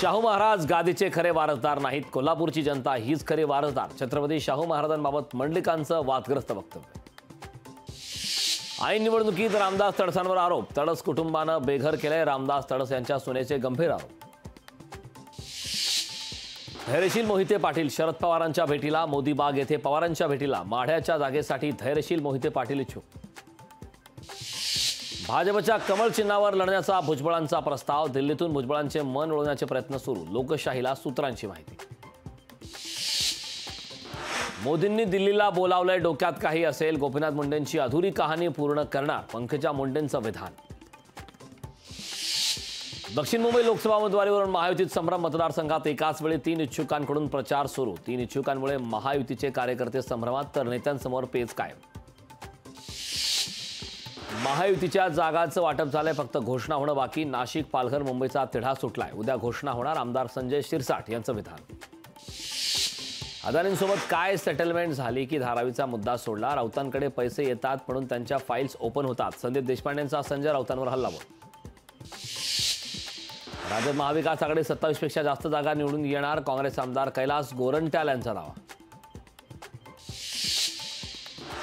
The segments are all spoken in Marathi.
शाहू महाराज गादीचे खरे वारसदार नाहीत, कोल्हापूरची जनता हीच खरे वारसदार. छत्रपती शाहू महाराजांबाबत मंडलिकांचं वादग्रस्त वक्तव्य. ऐन निवडणुकीत रामदास तडसांवर आरोप. तडस कुटुंबानं बेघर केलंय रामदास तडस यांच्या सुनेचे गंभीर आरोप. धैर्यशील मोहिते पाटील शरद पवारांच्या भेटीला. मोदी बाग येथे पवारांच्या भेटीला. माढ्याच्या जागेसाठी धैर्यशील मोहिते पाटील इच्छुक. भाजपच्या कमळ चिन्हावर लढण्याचा भुजबळांचा प्रस्ताव. दिल्लीतून भुजबळांचे मन वळवण्याचे प्रयत्न सुरू. लोकशाहीला सूत्रांची माहिती. मोदींनी दिल्लीला बोलावलंय, डोक्यात काही असेल. गोपीनाथ मुंडेंची अधुरी कहाणी पूर्ण करणार पंकजा मुंडेंचं विधान. दक्षिण मुंबई लोकसभा उमेदवारीवरून महायुतीत संभ्रम. मतदारसंघात एकाच वेळी 3 इच्छुकांकडून प्रचार सुरू. 3 इच्छुकांमुळे महायुतीचे कार्यकर्ते संभ्रमात, तर नेत्यांसमोर पेच कायम. महायुतीच्या जागांचं वाटप झालंय, फक्त घोषणा होणं बाकी. नाशिक, पालघर, मुंबईचा तिढा सुटलाय. उद्या घोषणा होणार. आमदार संजय शिरसाट यांचं विधान. अदानींसोबत काय सेटलमेंट झाली की धारावीचा मुद्दा सोडला. राऊतांकडे पैसे येतात म्हणून त्यांच्या फाईल्स ओपन होतात. संदीप देशपांडेंचा संजय राऊतांवर हल्लाबोल. राज्यात महाविकास आघाडी 27 पेक्षा जास्त जागा निवडून येणार. काँग्रेस आमदार कैलास गोरंट्याल यांचा दावा.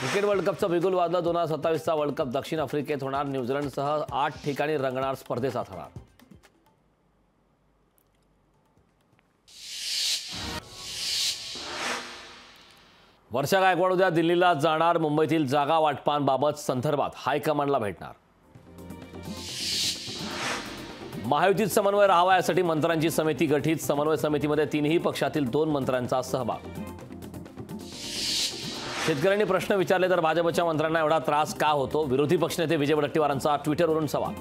क्रिकेट वर्ल्ड कपचं बिगुल वाजलं. 2027चा वर्ल्ड कप दक्षिण आफ्रिकेत होणार. न्यूझीलंडसह 8 ठिकाणी रंगणार स्पर्धेचा थरार. वर्षा गायकवाड उद्या दिल्लीला जाणार. मुंबईतील जागा वाटपांबाबत संदर्भात हायकमांडला भेटणार. महायुतीत समन्वय राहावा यासाठी मंत्र्यांची समिती गठीत. समन्वय समितीमध्ये 3ही पक्षातील 2 मंत्र्यांचा सहभाग. शेतकऱ्यांनी प्रश्न विचारले तर भाजपच्या मंत्र्यांना एवढा त्रास का होतो. विरोधी पक्षनेते विजय वडेट्टीवारांचा ट्विटरवरून सवाल.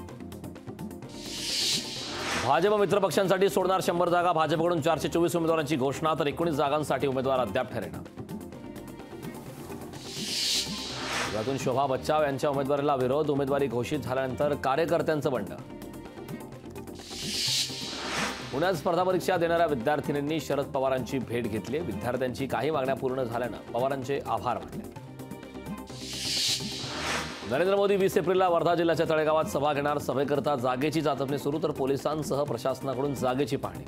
भाजप मित्रपक्षांसाठी सोडणार 100 जागा. भाजपकडून 424 उमेदवारांची घोषणा, तर 19 जागांसाठी उमेदवार अद्याप ठरेना. यातून शोभा बच्चाव यांच्या उमेदवारीला विरोध. उमेदवारी घोषित झाल्यानंतर कार्यकर्त्यांचं बंड. पुण्यात स्पर्धा परीक्षा देणाऱ्या विद्यार्थिनींनी शरद पवारांची भेट घेतली. विद्यार्थ्यांची काही मागण्या पूर्ण झाल्यानं पवारांचे आभार मानले. नरेंद्र मोदी 20 एप्रिलला वर्धा जिल्ह्याच्या तळेगावात सभा घेणार. सभेकरता जागेची चाचपणी सुरू, तर पोलिसांसह प्रशासनाकडून जागेची पाहणी.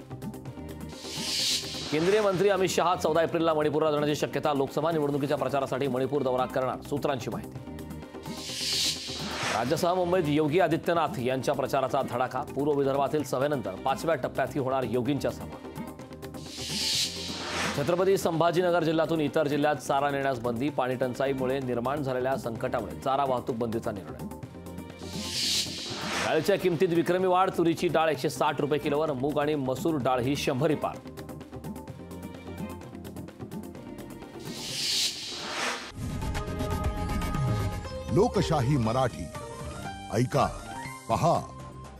केंद्रीय मंत्री अमित शहा 14 एप्रिलला मणिपूरला जाण्याची शक्यता. लोकसभा निवडणुकीच्या प्रचारासाठी मणिपूर दौरा करणार. सूत्रांची माहिती. राज्यासह मुंबईत योगी आदित्यनाथ यांच्या प्रचाराचा धडाका. पूर्व विदर्भातील सभेनंतर 5व्या टप्प्यात होणार योगींच्या सभा. छत्रपती संभाजीनगर जिल्ह्यातून इतर जिल्ह्यात चारा नेण्यास बंदी. पाणी टंचाईमुळे निर्माण झालेल्या संकटामुळे चारा वाहतूक बंदीचा निर्णय. डाळीच्या किमतीत विक्रमी वाढ. तुरीची डाळ 160 रुपये किलोवर. मूग आणि मसूर डाळ ही 100 पार. लोकशाही मराठी ऐका, पहा,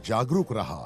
जागरूक रहा.